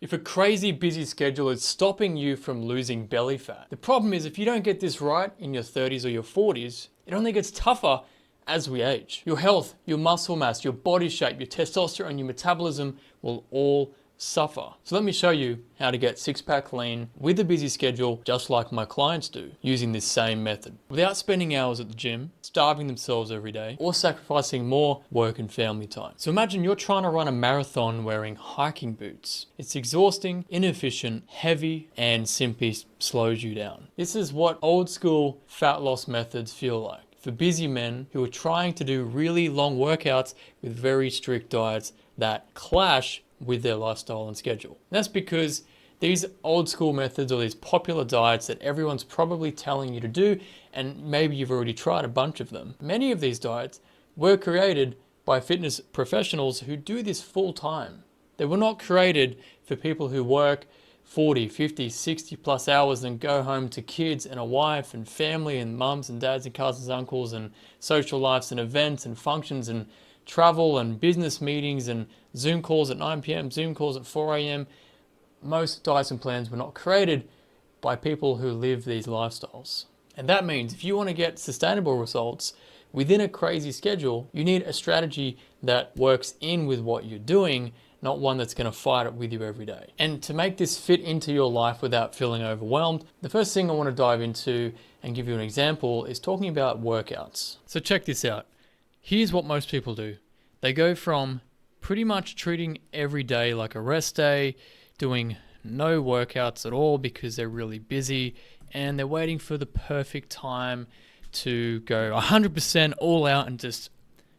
if a crazy busy schedule is stopping you from losing belly fat. The problem is if you don't get this right in your 30s or your 40s, it only gets tougher as we age. Your health, your muscle mass, your body shape, your testosterone, your metabolism will all suffer. So let me show you how to get six-pack lean with a busy schedule, just like my clients do, using this same method, without spending hours at the gym, starving themselves every day, or sacrificing more work and family time. So imagine you're trying to run a marathon wearing hiking boots. It's exhausting, inefficient, heavy, and simply slows you down. This is what old school fat loss methods feel like for busy men who are trying to do really long workouts with very strict diets that clash with their lifestyle and schedule. And that's because these old school methods or these popular diets that everyone's probably telling you to do, and maybe you've already tried a bunch of them. Many of these diets were created by fitness professionals who do this full time. They were not created for people who work 40, 50, 60 plus hours and go home to kids and a wife and family and mums and dads and cousins, uncles and social lives and events and functions and travel and business meetings and Zoom calls at 9 p.m., Zoom calls at 4 a.m. Most diets and plans were not created by people who live these lifestyles. And that means if you want to get sustainable results within a crazy schedule, you need a strategy that works in with what you're doing, not one that's going to fight it with you every day. And to make this fit into your life without feeling overwhelmed, the first thing I want to dive into and give you an example is talking about workouts. So check this out. Here's what most people do. They go from pretty much treating every day like a rest day, doing no workouts at all because they're really busy, and they're waiting for the perfect time to go 100% all out and just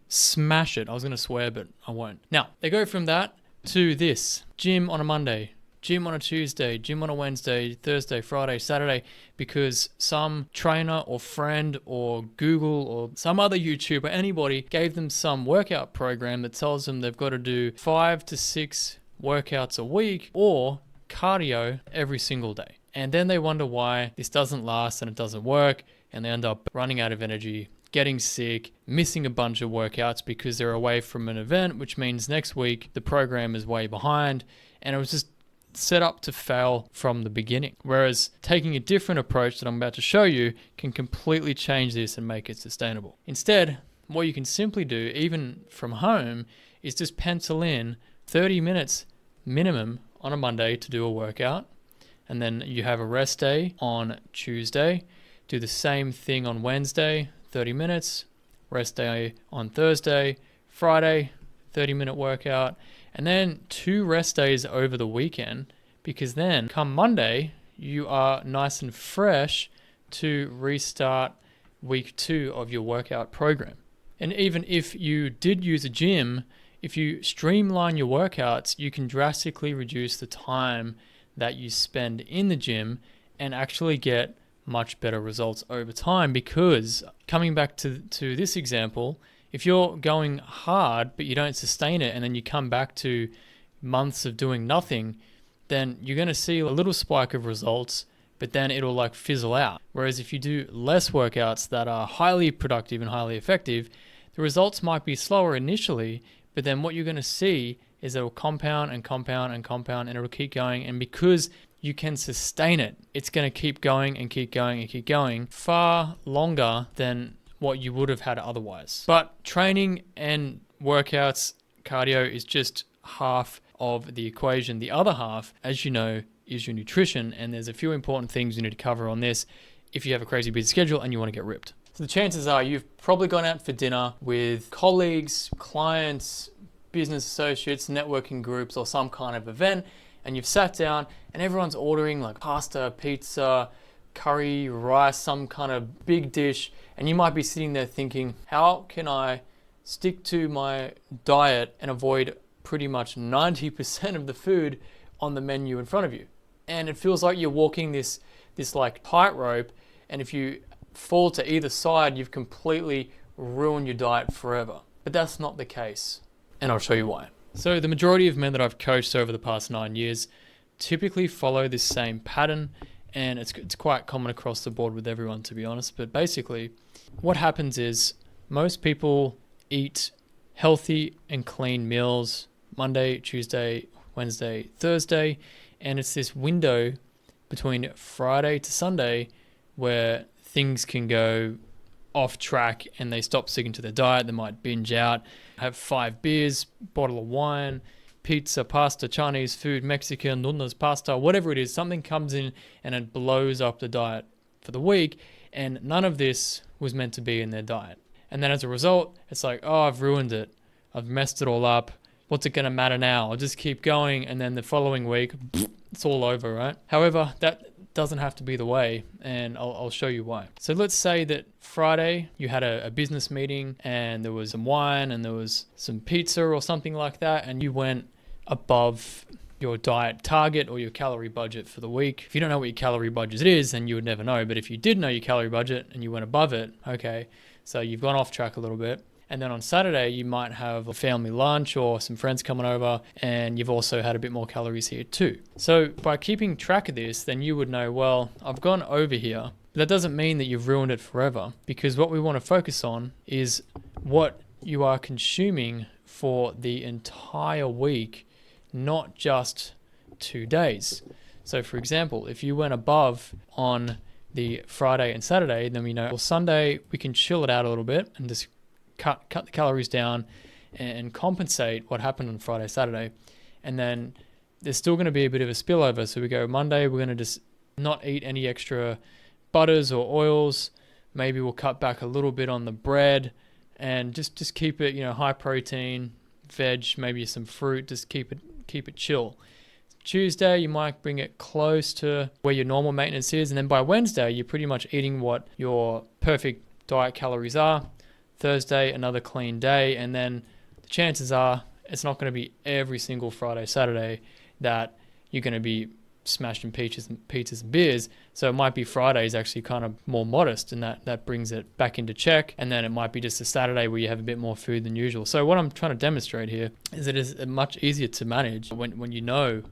smash it. I was going to swear, but I won't. Now, they go from that to this: gym on a Monday, gym on a Tuesday, gym on a Wednesday, Thursday, Friday, Saturday, because some trainer or friend or Google or some other YouTuber, anybody gave them some workout program that tells them they've got to do 5 to 6 workouts a week or cardio every single day. And then they wonder why this doesn't last and it doesn't work, and they end up running out of energy, getting sick, missing a bunch of workouts because they're away from an event, which means next week the program is way behind, and it was just set up to fail from the beginning. Whereas taking a different approach that I'm about to show you can completely change this and make it sustainable. Instead, what you can simply do, even from home, is just pencil in 30 minutes minimum on a Monday to do a workout, and then you have a rest day on Tuesday, do the same thing on Wednesday, 30 minutes, rest day on Thursday, Friday, 30-minute workout, and then 2 rest days over the weekend, because then come Monday, you are nice and fresh to restart week 2 of your workout program. And even if you did use a gym, if you streamline your workouts, you can drastically reduce the time that you spend in the gym and actually get much better results over time. Because coming back to this example, if you're going hard but you don't sustain it and then you come back to months of doing nothing, then you're going to see a little spike of results, but then it'll like fizzle out. Whereas if you do less workouts that are highly productive and highly effective, the results might be slower initially, but then what you're going to see is it'll compound and compound and compound, and it'll keep going. And because you can sustain it, it's going to keep going and keep going and keep going far longer than what you would have had otherwise. But training and workouts, cardio, is just half of the equation. The other half, as you know, is your nutrition. And there's a few important things you need to cover on this if you have a crazy busy schedule and you want to get ripped. So the chances are you've probably gone out for dinner with colleagues, clients, business associates, networking groups, or some kind of event, and you've sat down and everyone's ordering like pasta, pizza, curry, rice, some kind of big dish, and you might be sitting there thinking, how can I stick to my diet and avoid pretty much 90% of the food on the menu in front of you? And it feels like you're walking this like tightrope, and if you fall to either side, you've completely ruined your diet forever. But that's not the case, and I'll show you why. So the majority of men that I've coached over the past 9 years typically follow this same pattern, and it's quite common across the board with everyone, to be honest. But basically, what happens is most people eat healthy and clean meals Monday, Tuesday, Wednesday, Thursday. And it's this window between Friday to Sunday where things can go off track and they stop sticking to their diet. They might binge out, have 5 beers, bottle of wine, pizza, pasta, Chinese food, Mexican, noodles, pasta, whatever it is. Something comes in and it blows up the diet for the week, and none of this was meant to be in their diet. And then as a result, it's like, oh, I've ruined it. I've messed it all up. What's it going to matter now? I'll just keep going, and then the following week, it's all over, right? However, that doesn't have to be the way, and I'll show you why. So let's say that Friday you had a business meeting and there was some wine and there was some pizza or something like that, and you went above your diet target or your calorie budget for the week. If you don't know what your calorie budget is, then you would never know. But if you did know your calorie budget and you went above it, okay, so you've gone off track a little bit. And then on Saturday, you might have a family lunch or some friends coming over, and you've also had a bit more calories here too. So by keeping track of this, then you would know, well, I've gone over here. But that doesn't mean that you've ruined it forever, because what we want to focus on is what you are consuming for the entire week, not just 2 days. So for example, if you went above on the Friday and Saturday, then we know, well, Sunday we can chill it out a little bit and just cut the calories down and compensate what happened on Friday, Saturday. And then there's still going to be a bit of a spillover. So we go Monday, we're going to just not eat any extra butters or oils. Maybe we'll cut back a little bit on the bread and just keep it, high protein, veg, maybe some fruit, just keep it chill. Tuesday, you might bring it close to where your normal maintenance is. And then by Wednesday, you're pretty much eating what your perfect diet calories are. Thursday, another clean day, and then the chances are it's not going to be every single Friday, Saturday that you're going to be smashing pizzas and beers. So it might be Fridays actually kind of more modest, and that brings it back into check. And then it might be just a Saturday where you have a bit more food than usual. So what I'm trying to demonstrate here is it is much easier to manage when you know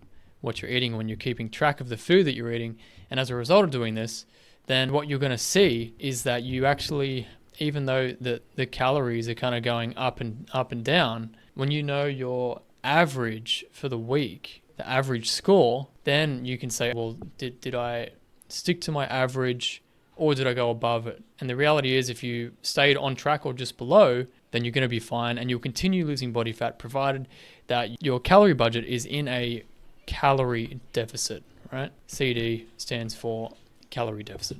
what you're eating, when you're keeping track of the food that you're eating. And as a result of doing this, then what you're going to see is that you actually, even though the calories are kind of going up and down, when you know your average for the week, the average score, then you can say, well, did I stick to my average or did I go above it? And the reality is, if you stayed on track or just below, then you're going to be fine, and you'll continue losing body fat provided that your calorie budget is in a calorie deficit, right? CD stands for calorie deficit.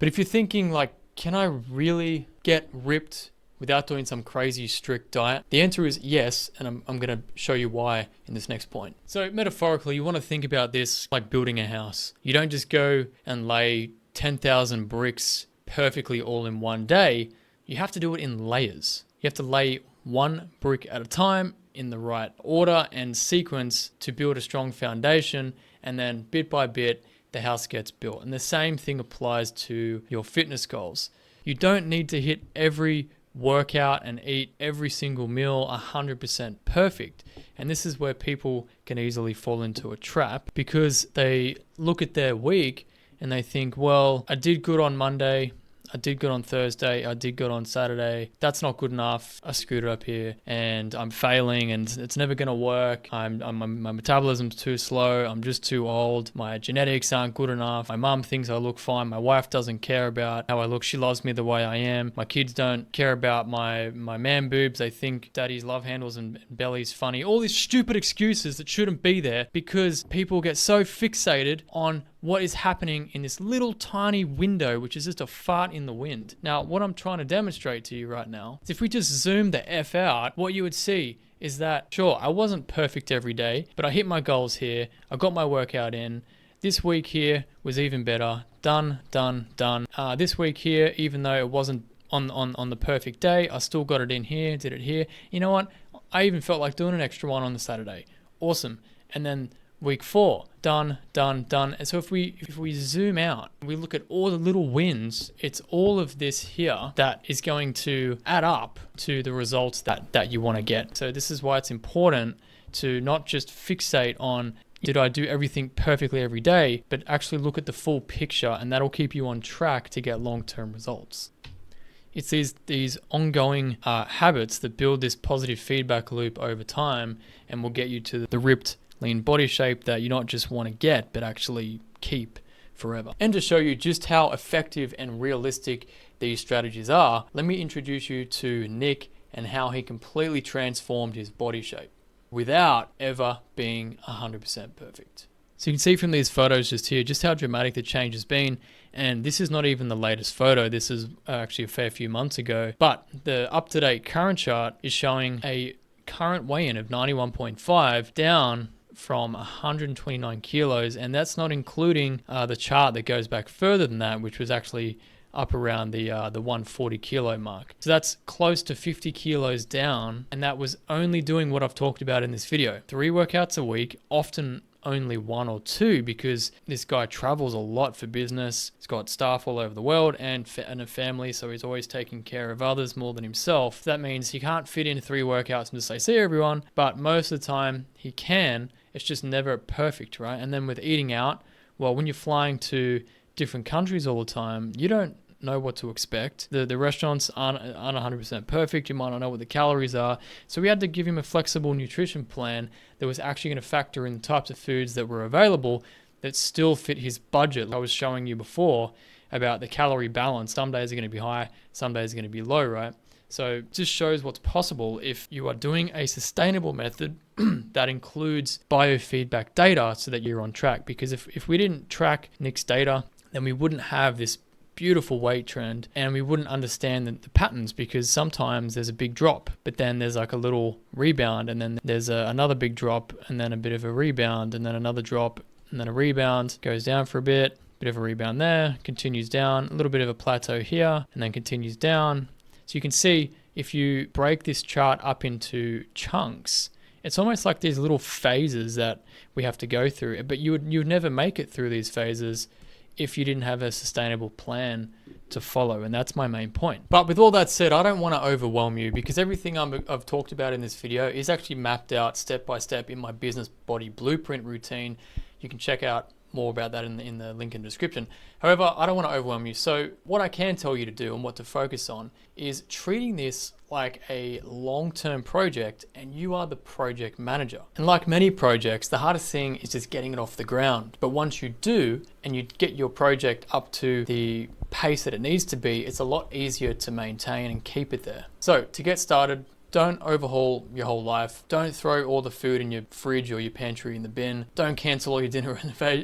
But if you're thinking like, can I really get ripped without doing some crazy strict diet? The answer is yes, and I'm going to show you why in this next point. So metaphorically, you want to think about this like building a house. You don't just go and lay 10,000 bricks perfectly all in one day. You have to do it in layers. You have to lay one brick at a time in the right order and sequence to build a strong foundation, and then bit by bit, the house gets built. And the same thing applies to your fitness goals. You don't need to hit every workout and eat every single meal 100% perfect. And this is where people can easily fall into a trap, because they look at their week and they think, well, I did good on Monday, I did good on Thursday, I did good on Saturday. That's not good enough. I screwed it up here and I'm failing and it's never going to work. My metabolism's too slow. I'm just too old. My genetics aren't good enough. My mum thinks I look fine. My wife doesn't care about how I look. She loves me the way I am. My kids don't care about my man boobs. They think daddy's love handles and belly's funny. All these stupid excuses that shouldn't be there, because people get so fixated on what is happening in this little tiny window, which is just a fart in the wind. Now, what I'm trying to demonstrate to you right now is if we just zoom the F out, what you would see is that, sure, I wasn't perfect every day, but I hit my goals here. I got my workout in. This week here was even better. Done. This week here, even though it wasn't on the perfect day, I still got it in here, did it here. You know what? I even felt like doing an extra one on the Saturday. Awesome. And then week 4, done. And so if we zoom out, we look at all the little wins, it's all of this here that is going to add up to the results that you want to get. So this is why it's important to not just fixate on, did I do everything perfectly every day, but actually look at the full picture, and that'll keep you on track to get long-term results. It's these ongoing habits that build this positive feedback loop over time and will get you to the ripped lean body shape that you not just want to get, but actually keep forever. And to show you just how effective and realistic these strategies are, let me introduce you to Nick and how he completely transformed his body shape without ever being 100% perfect. So you can see from these photos just here, just how dramatic the change has been. And this is not even the latest photo. This is actually a fair few months ago. But the up-to-date current chart is showing a current weigh-in of 91.5 down from 129 kilos. And that's not including the chart that goes back further than that, which was actually up around the 140 kilo mark. So that's close to 50 kilos down. And that was only doing what I've talked about in this video. 3 workouts a week, often only 1 or 2, because this guy travels a lot for business. He's got staff all over the world and a family, so he's always taking care of others more than himself. That means he can't fit in 3 workouts and just say, see you everyone, but most of the time he can. It's just never perfect, right? And then with eating out, well, when you're flying to different countries all the time, you don't know what to expect. The restaurants aren't 100% perfect. You might not know what the calories are. So we had to give him a flexible nutrition plan that was actually going to factor in the types of foods that were available that still fit his budget. I was showing you before about the calorie balance. Some days are going to be high, some days are going to be low, right? So it just shows what's possible if you are doing a sustainable method that includes biofeedback data so that you're on track. Because if we didn't track Nick's data, then we wouldn't have this beautiful weight trend and we wouldn't understand the patterns, because sometimes there's a big drop, but then there's like a little rebound, and then there's another big drop, and then a bit of a rebound, and then another drop, and then a rebound, goes down for a bit of a rebound there, continues down, a little bit of a plateau here, and then continues down. So you can see if you break this chart up into chunks, it's almost like these little phases that we have to go through, but you would never make it through these phases if you didn't have a sustainable plan to follow. And that's my main point. But with all that said, I don't want to overwhelm you, because everything I've talked about in this video is actually mapped out step by step in my business body blueprint routine. You can check out more about that in the link in the description. However, I don't want to overwhelm you. So what I can tell you to do and what to focus on is treating this like a long-term project, and you are the project manager. And like many projects, the hardest thing is just getting it off the ground. But once you do, and you get your project up to the pace that it needs to be, it's a lot easier to maintain and keep it there. So to get started, don't overhaul your whole life. Don't throw all the food in your fridge or your pantry in the bin. Don't cancel all your dinner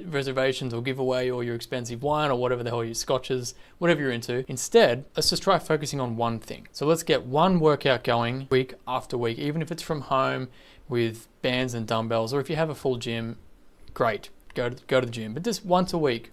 reservations or give away all your expensive wine or whatever the hell your scotches, whatever you're into. Instead, let's just try focusing on one thing. So let's get one workout going week after week, even if it's from home with bands and dumbbells, or if you have a full gym, great, go to the gym. But just once a week,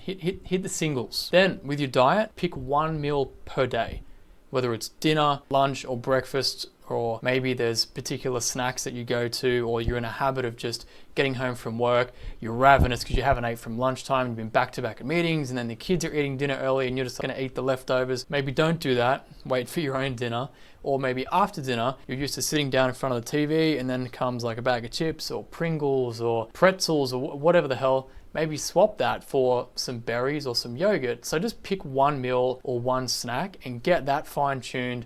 hit the singles. Then with your diet, pick one meal per day. Whether it's dinner, lunch, or breakfast, or maybe there's particular snacks that you go to, or you're in a habit of just getting home from work, you're ravenous because you haven't ate from lunchtime, you've been back-to-back at meetings, and then the kids are eating dinner early and you're just gonna eat the leftovers. Maybe don't do that, wait for your own dinner. Or maybe after dinner, you're used to sitting down in front of the TV and then comes like a bag of chips or Pringles or pretzels or whatever the hell. Maybe swap that for some berries or some yogurt. So just pick one meal or one snack and get that fine-tuned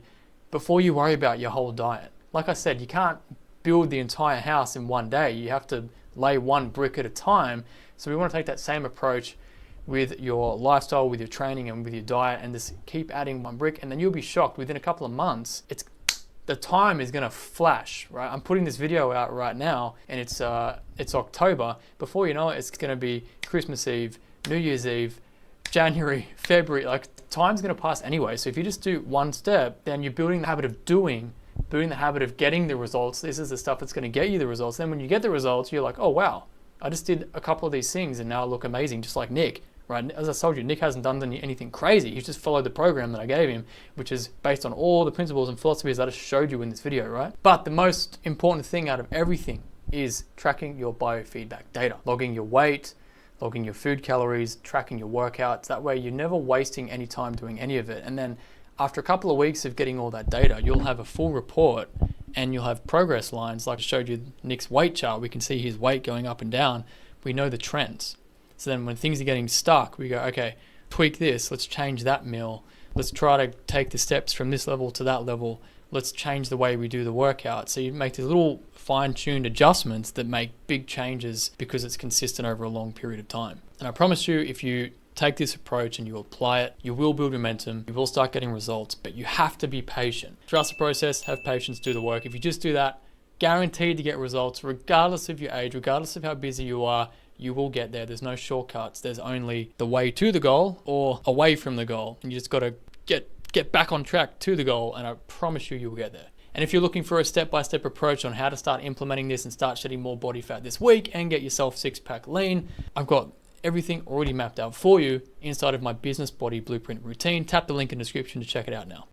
before you worry about your whole diet. Like I said, you can't build the entire house in one day. You have to lay one brick at a time. So we want to take that same approach with your lifestyle, with your training, and with your diet, and just keep adding one brick, and then you'll be shocked. Within a couple of months, the time is gonna flash, right? I'm putting this video out right now, and it's October. Before you know it, it's gonna be Christmas Eve, New Year's Eve, January, February. Like, time's gonna pass anyway. So if you just do one step, then you're building the habit of doing, building the habit of getting the results. This is the stuff that's gonna get you the results. Then when you get the results, you're like, oh wow, I just did a couple of these things and now I look amazing, just like Nick. Right, as I told you, Nick hasn't done anything crazy. He's just followed the program that I gave him, which is based on all the principles and philosophies that I showed you in this video, right? But the most important thing out of everything is tracking your biofeedback data, logging your weight, logging your food calories, tracking your workouts. That way you're never wasting any time doing any of it. And then after a couple of weeks of getting all that data, you'll have a full report and you'll have progress lines. Like I showed you Nick's weight chart, we can see his weight going up and down. We know the trends. So then when things are getting stuck, we go, okay, tweak this, let's change that meal. Let's try to take the steps from this level to that level. let's change the way we do the workout. So you make these little fine-tuned adjustments that make big changes because it's consistent over a long period of time. And I promise you, if you take this approach and you apply it, you will build momentum, you will start getting results, but you have to be patient. Trust the process, have patience, do the work. If you just do that, guaranteed to get results regardless of your age, regardless of how busy you are. You will get there. There's no shortcuts. There's only the way to the goal or away from the goal. And you just got to get back on track to the goal, and I promise you, you'll get there. And if you're looking for a step-by-step approach on how to start implementing this and start shedding more body fat this week and get yourself six-pack lean, I've got everything already mapped out for you inside of my business body blueprint routine. Tap the link in the description to check it out now.